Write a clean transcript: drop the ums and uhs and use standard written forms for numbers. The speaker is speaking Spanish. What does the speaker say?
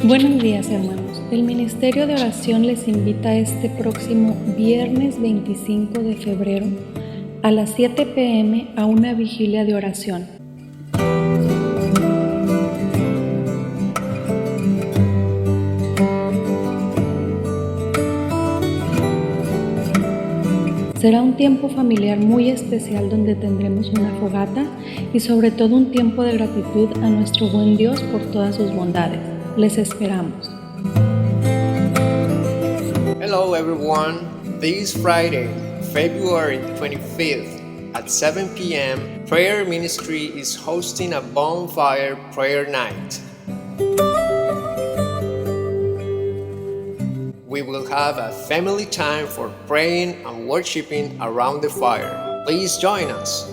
Buenos días, hermanos. El Ministerio de Oración les invita este próximo viernes 25 de febrero a las 7 p.m. a una vigilia de oración. Será un tiempo familiar muy especial donde tendremos una fogata y sobre todo un tiempo de gratitud a nuestro buen Dios por todas sus bondades. Les esperamos. Hello everyone, this Friday, February 25th at 7 p.m., Prayer Ministry is hosting a bonfire prayer night. We will have a family time for praying and worshiping around the fire. Please join us.